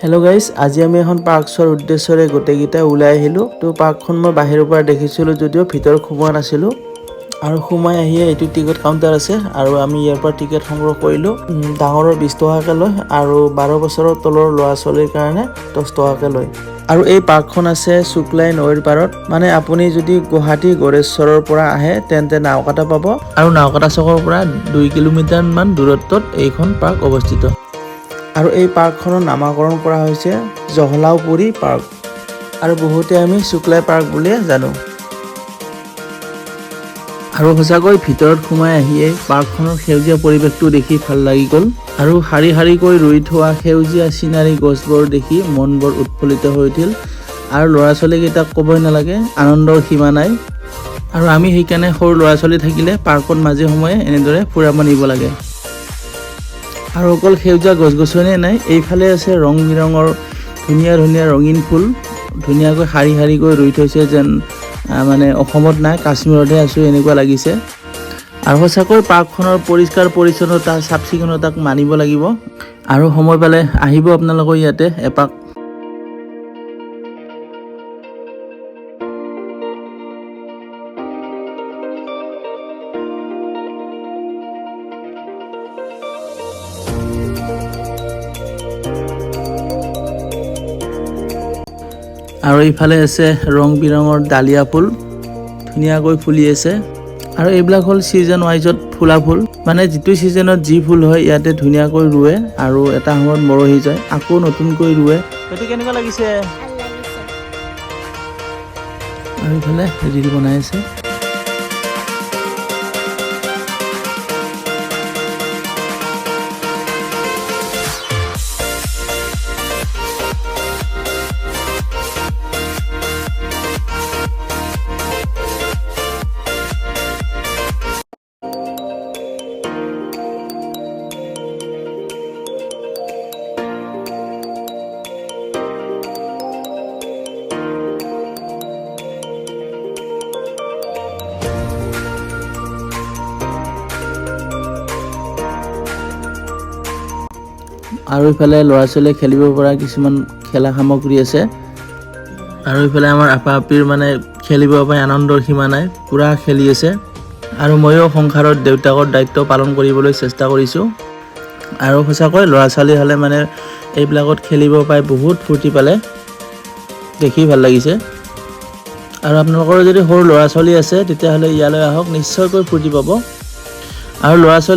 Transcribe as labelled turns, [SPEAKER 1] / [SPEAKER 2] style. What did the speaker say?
[SPEAKER 1] Hello' guys, আজি আমি এখন পাৰ্ক চোৱাৰ উদ্দেশ্যৰে গোটেইকেইটা ওলাই আহিলোঁ। তো পাৰ্কখন মই বাহিৰৰ পৰা দেখিছিলোঁ যদিও ভিতৰত সোমোৱা নাছিলোঁ। আৰু সোমাই আহিয়ে এইটো টিকট কাউণ্টাৰ আছে আৰু আমি ইয়াৰ পৰা টিকেট সংগ্ৰহ কৰিলোঁ। ডাঙৰৰ 20 টকাকৈ লয় আৰু 12 বছৰৰ তলৰ ল'ৰা ছোৱালীৰ কাৰণে 10 টকাকৈ লয়। আৰু এই পাৰ্কখন আছে শুক্লাই নৈৰ পাৰত। মানে আপুনি যদি গুৱাহাটী গড়েশ্বৰৰ পৰা আহে তেন্তে নাওকাটা পাব আৰু নাওকাটা চকৰ পৰা 2 কিলোমিটাৰমান দূৰত্বত এইখন পাৰ্ক অৱস্থিত। আৰু এই পাৰ্কখনৰ নামাকৰণ কৰা হৈছে জহলাওপুৰী পাৰ্ক আৰু বহুতে আমি শুক্লাই পাৰ্ক বুলিয়ে জানো। আৰু সঁচাকৈ ভিতৰত সোমাই আহিয়ে পাৰ্কখনৰ সেউজীয়া পৰিৱেশটো দেখি ভাল লাগি গ'ল। আৰু শাৰী শাৰীকৈ ৰুই থোৱা সেউজীয়া চিনাৰী গছবোৰ দেখি মন বৰ উৎফুল্লিত হৈ উঠিল। আৰু ল'ৰা ছোৱালীকেইটাক ক'বই নালাগে, আনন্দৰ সীমা নাই। আৰু আমি সেইকাৰণে সৰু ল'ৰা ছোৱালী থাকিলে পাৰ্কত মাজে সময়ে এনেদৰে ফুৰাব নিব লাগে। আৰু অকল সেউজীয়া গছ গছনিয়ে নাই, এইফালে আছে ৰং বিৰঙৰ ধুনীয়া ধুনীয়া ৰঙীন ফুল ধুনীয়াকৈ শাৰী শাৰীকৈ ৰুই থৈছে, যেন মানে অসমত নাই কাশ্মীৰতহে আছোঁ এনেকুৱা লাগিছে। আৰু সঁচাকৈ পাৰ্কখনৰ পৰিষ্কাৰ পৰিচ্ছন্নতা চাফ চিকুণতাক মানিব লাগিব। আৰু সময় পালে আহিব আপোনালোকৰ ইয়াতে এপাক। আৰু এইফালে আছে ৰং বিৰঙৰ ডালিয়া ফুল ধুনীয়াকৈ ফুলি আছে। আৰু এইবিলাক হ'ল ছিজন ৱাইজত ফুলা ফুল, মানে যিটো ছিজনত যি ফুল হয় ইয়াতে ধুনীয়াকৈ ৰুৱে আৰু এটা সময়ত মৰহি যায়, আকৌ নতুনকৈ ৰুৱে। সেইটো কেনেকুৱা লাগিছে? আৰু এইফালে ৰিল বনাই আছে। আৰু ইফালে ল'ৰা ছোৱালীয়ে খেলিব পৰা কিছুমান খেলা সামগ্ৰী আছে। আৰু ইফালে আমাৰ আপা আপিৰ মানে খেলিব পাই আনন্দৰ সীমা নাই, পূৰা খেলি আছে। আৰু ময়ো সংসাৰত দেউতাকৰ দায়িত্ব পালন কৰিবলৈ চেষ্টা কৰিছোঁ। আৰু সঁচাকৈ ল'ৰা ছোৱালী হ'লে মানে এইবিলাকত খেলিব পাই বহুত ফূৰ্তি পালে, দেখি ভাল লাগিছে। আৰু আপোনালোকৰ যদি সৰু ল'ৰা ছোৱালী আছে তেতিয়াহ'লে ইয়ালৈ আহক, নিশ্চয়কৈ ফূৰ্তি পাব। আৰু ল'ৰা ছোৱালী